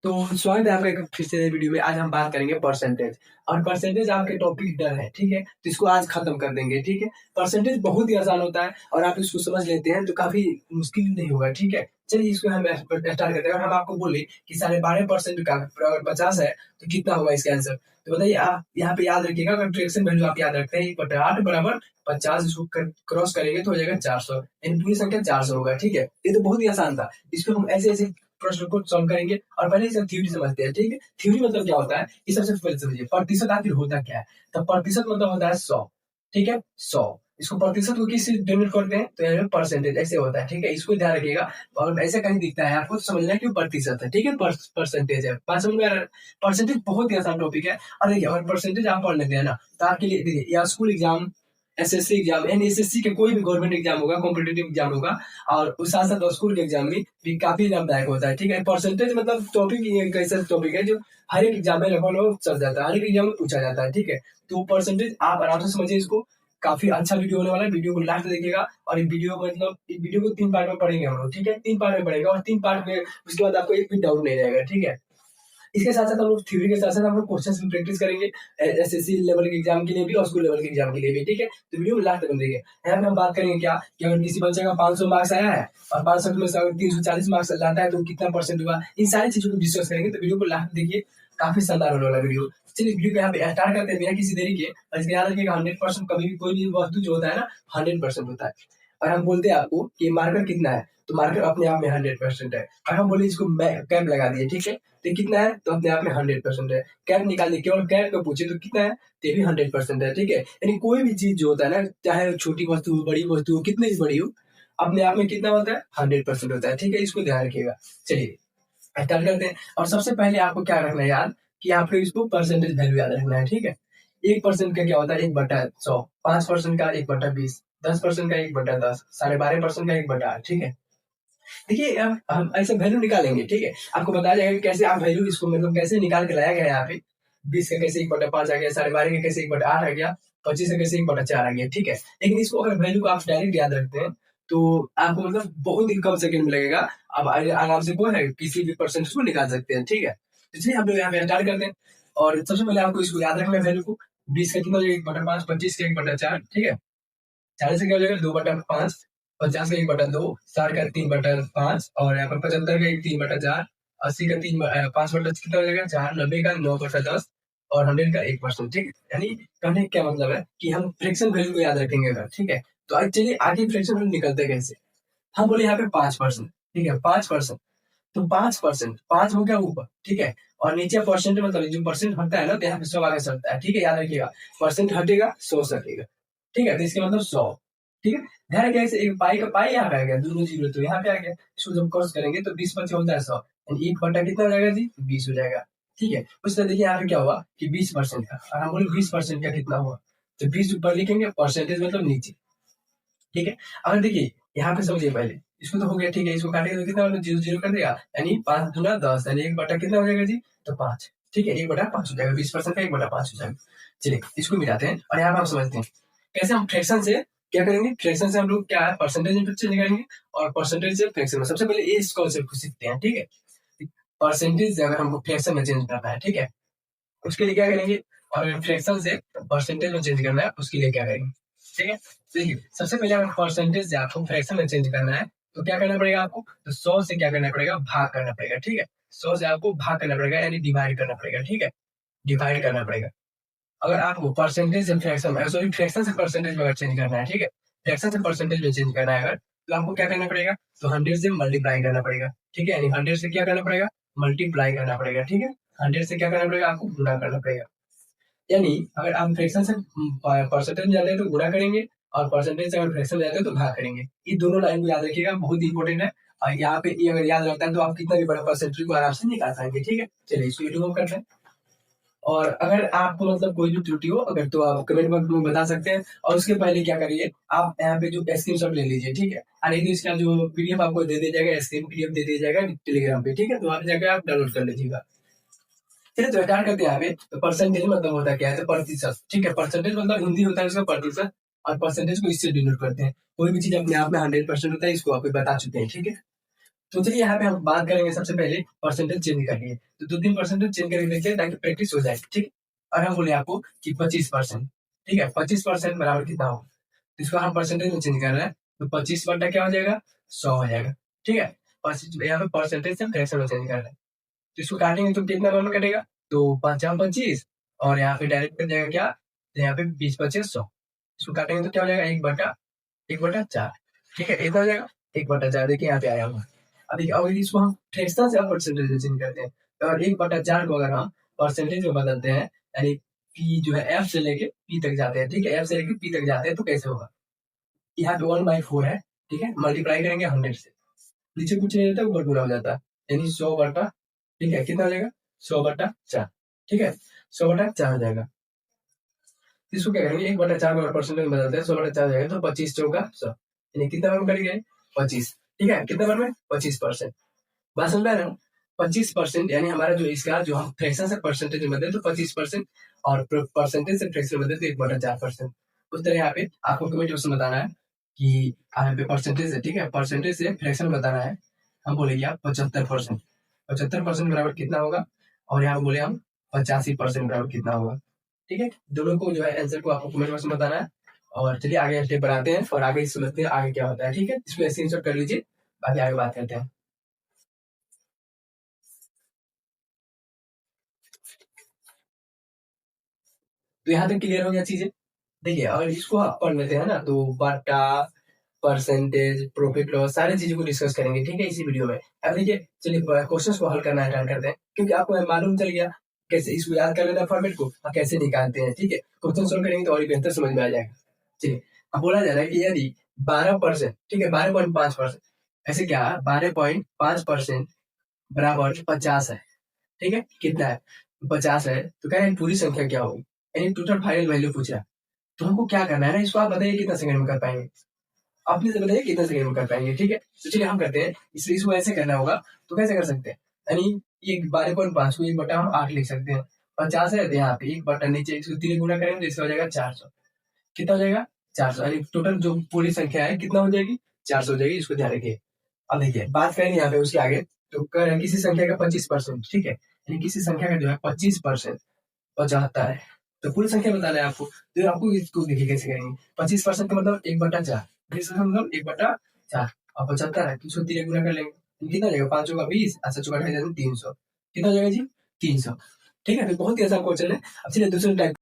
तो स्वागत है आपका एक फिर से नई वीडियो में। आज हम बात करेंगे परसेंटेज। और परसेंटेज आपके टॉपिक डर है, ठीक है, तो इसको आज खत्म कर देंगे। ठीक है, परसेंटेज बहुत ही आसान होता है और आप इसको समझ लेते हैं तो काफी मुश्किल नहीं होगा। ठीक है, चलिए इसको हम स्टार्ट करते हैं। अगर हम आपको बोले कि 12.5% का अगर 50 है तो कितना होगा इसका आंसर, तो बताइए। आप यहाँ पे याद रखिएगा, अगर फ्रैक्शन वैल्यू आप याद रखते हैं 1/8 बराबर 50, इसको क्रॉस करेंगे तो हो जाएगा 400, यानी पूरी संख्या 400 होगा। ठीक है, ये तो बहुत ही आसान था। इसको हम ऐसे ऐसे प्रश्न को सॉल्व करेंगे। और पहले इसका थ्योरी समझते हैं। ठीक है, थ्योरी मतलब क्या होता है ये सबसे पहले समझिए। प्रतिशत आखिर होता क्या है, तो प्रतिशत मतलब होता है 100। ठीक है, 100 इसको प्रतिशत को किससे डिनोट करते हैं, तो यहाँ परसेंटेज ऐसे होता है। ठीक है, इसको ध्यान रखिएगा। और ऐसे कहीं दिखता है आपको तो समझना है कि प्रतिशत है। ठीक है, परसेंटेज है। बात समझ में आ रहा है? परसेंटेज बहुत ही आसान टॉपिक है। और देखिए, अगर परसेंटेज आप पढ़ लेते हैं ना, तो आपके लिए देखिए या स्कूल एग्जाम, एसएससी एग्जाम, यानी एसएससी के कोई भी गवर्नमेंट एग्जाम होगा, कॉम्पिटेटिव एग्जाम होगा, और उस साथ साथ स्कूल के एग्जाम में भी काफी लाभदायक होता है। ठीक है, परसेंटेज मतलब टॉपिक, ये एक ऐसा टॉपिक है जो हर एक एग्जाम में लगभग चल जाता है, हर एक एग्जाम में पूछा जाता है। ठीक है, तो परसेंटेज आप आराम से समझिए इसको। काफी अच्छा वीडियो होने वाला है, वीडियो को लास्ट देखिएगा। और इस वीडियो को 3 पार्ट में पढ़ेंगे हम लोग। ठीक है, 3 पार्ट में पढ़ेंगे और 3 पार्ट में उसके बाद आपको एक भी डाउट नहीं रहेगा। ठीक है, इसके साथ साथ हम लोग थ्योरी के साथ साथ हम लोग क्वेश्चंस भी प्रैक्टिस करेंगे, एसएससी लेवल के एग्जाम के लिए भी और स्कूल लेवल के एग्जाम के लिए भी। ठीक है, तो वीडियो में लास्ट तक देखिए। यहाँ पे हम बात करेंगे क्या कि अगर किसी बच्चे का 500 मार्क्स आया है और 500 में से अगर 340 मार्क्स लाता है तो कितना परसेंट हुआ, इन सारी चीजों को डिस्कस करेंगे। तो वीडियो को लास्ट देखिए, काफी शानदार होने वाला वीडियो। चलिए वीडियो को यहाँ पे स्टार्ट करते हैं बिना किसी देरी के। और इसके याद रखिएगा 100% कभी भी कोई भी वस्तु जो होता है ना 100% होता है। और हम बोलते हैं आपको कि मार्कर कितना है, तो मार्कर अपने आप में 100% है। और हम बोले इसको कैप लगा दिए। ठीक है, तो कितना है, तो अपने आप में 100% है। कैप निकालिए, केवल कैप को पूछे तो कितना है, तो ये भी 100% है। ठीक है, यानी कोई भी चीज जो होता है ना, चाहे छोटी वस्तु हो, बड़ी वस्तु हो, कितनी भी बड़ी हो, अपने आप में कितना होता है, 100% होता है। ठीक है, इसको ध्यान रखिएगा। चलिए स्टार्ट करते हैं। और सबसे पहले आपको क्या रखना है याद, कि आपको इसको परसेंटेज वैल्यू याद रखना है। ठीक है, 1% का क्या होता है, 1/100। 5% का 1/20। 10% का 1/10। 12.5% का 1/8। ठीक है, देखिए अब हम ऐसे वैल्यू निकालेंगे। ठीक है, आपको बताया जाएगा कि कैसे आप वैल्यू इसको मतलब कैसे निकाल के लाया गया है यहाँ पे। 20 का कैसे 1/5 आ गया, 12.5 का कैसे 1/8 आ गया, 25 का कैसे 1/4 आ गया। ठीक है, लेकिन इसको अगर वैल्यू को आप डायरेक्ट याद रखते हैं तो आपको मतलब बहुत ही कम सेकंड में लगेगा। आप आराम से कोई है किसी भी परसेंट को निकाल सकते हैं। ठीक है, तो चलिए हम लोग यहाँ पे स्टार्ट करते हैं। और सबसे पहले आपको इसको याद रखना है वैल्यू को। 20 का कितना हो जाएगा, 1/5। 25 का 1/4। ठीक है, 40 का क्या हो जाएगा, 2/5। 50 का 1/2। 60 का 3/5। और यहाँ पर 75 का 3/4। 80 का 5/, कितना हो जाएगा 4। 90 का 9/10। और 100 का 1%। ठीक है, यानी कहने का क्या मतलब है कि हम फ्रैक्शन वैल्यू को याद रखेंगे अगर। ठीक है, तो आज चलिए आगे फ्रैक्शन वैल्यू निकलते हैं कैसे। हम बोले यहाँ पे 5%। ठीक है, 5%, तो 5%, 5 हो गया ऊपर। ठीक है, और नीचे परसेंट मतलब जो परसेंट हटता है ना, तो यहाँ पे 100 आगे चलता है। ठीक है, याद रखिएगा, परसेंट हटेगा 100 सटेगा। ठीक है, तो इसका मतलब 100। ठीक है, ध्यान रखिएगा, इसे एक पाई का पाई यहाँ पे आ गया, दोनों जीरो तो यहाँ पे आ गया। इसको जब क्रॉस करेंगे तो 20 25 होता है 100, यानी 1/, कितना हो जाएगा जी, 20 हो जाएगा। ठीक है, उस तरह देखिए यहाँ पे क्या हुआ कि 20% का, और हम बोले 20% का कितना हुआ, तो 20 ऊपर लिखेंगे, परसेंटेज मतलब नीचे। ठीक है, अगर देखिए यहाँ पे समझिए पहले, इसको तो हो गया। ठीक है, इसको काटेंगे तो कितना होगा, 0 0 कर देगा, यानी 5 दूना 10, यानी 1/, कितना हो जाएगा जी, तो 5। ठीक है, 1/5 हो जाएगा, 20% का 1/5 हो जाएगा। चलिए इसको मिलाते हैं और यहाँ पे हम समझते हैं कैसे हम फ्रैक्शन से क्या करेंगे। फ्रैक्शन से हम लोग क्या है, परसेंटेज में चेंज करेंगे, और परसेंटेज से फ्रैक्शन में। सबसे पहले इस कॉन्सेप्ट को सीखते हैं। ठीक है, परसेंटेज अगर हमको फ्रैक्शन में चेंज करना है, ठीक है, उसके लिए क्या करेंगे, और फ्रैक्शन से परसेंटेज में चेंज करना है, उसके लिए क्या करेंगे। ठीक है, देखिए सबसे पहले अगर परसेंटेज से आपको फ्रैक्शन में चेंज करना है तो क्या करना पड़ेगा आपको, तो 100 से क्या करना पड़ेगा, भाग करना पड़ेगा। ठीक है, 100 से आपको भाग करना पड़ेगा, यानी डिवाइड करना पड़ेगा। ठीक है, डिवाइड करना पड़ेगा। अगर आपको परसेंटेज से फ्रैक्शन में, सॉरी फ्रैक्शन से परसेंटेज में अगर चेंज करना है, ठीक है, फ्रैक्शन से परसेंटेज में चेंज करना है अगर, तो आपको क्या करना पड़ेगा, तो 100 से मल्टीप्लाई करना पड़ेगा। ठीक है, यानी 100 से क्या करना पड़ेगा, मल्टीप्लाई करना पड़ेगा। ठीक है, 100 से क्या करना पड़ेगा, आपको गुणा करना पड़ेगा। यानी अगर आप फ्रैक्शन से परसेंटेज में जाते हैं तो गुणा करेंगे, और परसेंटेज से अगर फ्रैक्शन में जाते हैं तो भाग करेंगे। ये दोनों लाइन को याद रखिएगा, बहुत इंपॉर्टेंट है। और यहाँ पे ये अगर याद रहता है तो आप कितना भी बड़ा परसेंटेज को आराम से निकाल पाएंगे। ठीक है, चलिए इसको रिमूव करते हैं। और अगर आपको मतलब कोई भी त्रुटि हो अगर, तो आप कमेंट बॉक्स में बता सकते हैं। और उसके पहले क्या करिए, आप यहाँ पे जो स्क्रीनशॉट ले लीजिए। ठीक है, और नहीं तो इसका जो पीडीएफ आपको दे दिया जाएगा, स्क्रीन पीडीएफ दे दिया जाएगा टेलीग्राम पे। ठीक है, तो वहां पे जाकर आप डाउनलोड कर लीजिएगा। चलिए तो स्टार्ट करते हैं यहाँ पे। तो परसेंटेज मतलब होता क्या है, तो प्रतिशत। ठीक है, परसेंटेज मतलब हिंदी होता है उसका प्रतिशत, और परसेंटेज को इससे डिनोट करते हैं। कोई भी चीज अपने आप में 100% होता है, इसको आप बता चुके हैं। ठीक है, तो चलिए यहाँ पे हम बात करेंगे सबसे पहले परसेंटेज चेंज करनी है, तो 2-3 परसेंटेज चेंज करके देखते हैं ताकि प्रैक्टिस हो जाए, ठीक। और हम बोले आपको कि 25%, ठीक है, 25% बराबर कितना हो, तो इसको हम परसेंटेज में चेंज कर रहे हैं, तो 25 बटा क्या हो जाएगा, 100 हो जाएगा, ठीक है। यहाँ पे परसेंटेज से फ्रैक्शन में चेंज कर रहे हैं, तो इसको काटेंगे तो कितना नंबर कटेगा, तो 5×25 और यहाँ पे डायरेक्ट कर जाएगा क्या, तो यहाँ पे 20×25 100, इसको काटेंगे तो क्या हो जाएगा, 1/4, ठीक है, इतना हो जाएगा 1/4। देखिए यहाँ पे आया हुआ। अभी अगर इसको हम फ्रैक्शन से परसेंटेज में चेंज करते हैं, तो अगर 1/4 को अगर हम परसेंटेज में बदलते हैं, यानी पी जो है एफ से लेके पी तक जाते हैं, ठीक है, एफ से लेके पी तक जाते हैं, तो कैसे होगा, यहाँ पे 1/4 है, ठीक है, मल्टीप्लाई करेंगे 100 से, नीचे कुछ नहीं रहता, ऊपर पूरा हो जाता है, यानी 100 ठीक है, कितना हो जाएगा, 100/4, ठीक है, 100/4 हो जाएगा। इसको क्या करेंगे, 1/4 में परसेंटेज में बदलते हैं, 100/4 हो जाएगा, तो 25 चौका 100, यानी कितना बार करेंगे, 25, ठीक है, कितना बार में 25%। बात समझ में आ रहा है? 25% यानी हमारा जो इसका जो हम फ्रैक्शन से परसेंटेज में बदले तो 25% और परसेंटेज से फ्रैक्शन में बदले तो 1/4%। उस तरह यहाँ पे आपको कमेंट बॉक्स में बताना है कि यहाँ पे परसेंटेज है, ठीक है, परसेंटेज से फ्रैक्शन बताना है। हम बोलेंगे आप 75%, 75% बराबर कितना होगा, और यहाँ बोले हम 85% बराबर कितना होगा, ठीक है। दोनों को जो है आंसर को आपको कमेंट बॉक्स में बताना है। और चलिए आगे स्टेप बढ़ाते हैं और आगे समझते हैं आगे क्या होता है, ठीक है। इसमें स्क्रीनशॉट कर लीजिए, बाकी आगे बात करते हैं। तो यहाँ तक क्लियर हो गया चीजें। देखिए अगर इसको आप पढ़ लेते हैं ना, तो बटा, परसेंटेज, प्रॉफिट लॉस, सारी चीजों को डिस्कस करेंगे, ठीक है, इसी वीडियो में। अब देखिए चलिए क्वेश्चंस को हल करना स्टार्ट करते हैं, क्योंकि आपको मालूम चल गया कैसे इसको याद कर लेना फॉर्मेट को और कैसे निकालते हैं, ठीक है। क्वेश्चन सोल्व करेंगे तो और भी बेहतर समझ में आ जाएगा। चलिए अब बोला जा रहा है कि यदि 12%, ठीक है, 12.5%, ऐसे क्या 12.5% बराबर 50 है, ठीक है, कितना है, 50 है, तो कह रहे हैं पूरी संख्या क्या होगी, यानी टोटल फाइनल वैल्यू पूछ रहा है। तो हमको क्या करना है ना, इसको आप बताइए कितना सेकंड में कर पाएंगे, आपने से बताइए कितना सेकंड में कर पाएंगे, ठीक है। तो चलिए हम करते हैं, इसलिए इसको ऐसे करना होगा, तो कैसे कर सकते हैं, यानी ये 12.5 को 1/8 हम 8 लिख सकते हैं, 50 है तो यहाँ पे 1/8 नीचे इसको 3 गुना करेंगे तो इसका हो जाएगा 400, कितना हो जाएगा 400, यानी टोटल जो पूरी संख्या है कितना हो जाएगी, 400 हो जाएगी, इसको ध्यान रखिए। अब देखिए बात करेंगे यहाँ पे उसके आगे, तो कह रहे हैं किसी संख्या का 25%, ठीक है, यानी किसी संख्या का जो है 25% 75 है, तो पूरी संख्या बताना है आपको, तो आपको इसको देखिए कैसे करेंगे, 25% का मतलब 1/4, 20 का मतलब 1/4 और 75 है, तो इसको 3 गुना कर लेंगे, कितना हो जाएगा, 5 चौका 20, अच्छा चौका 300, कितना हो जाएगा जी 300, ठीक है। तो बहुत ही आसान क्वेश्चन है। अब चलिए दूसरे टाइप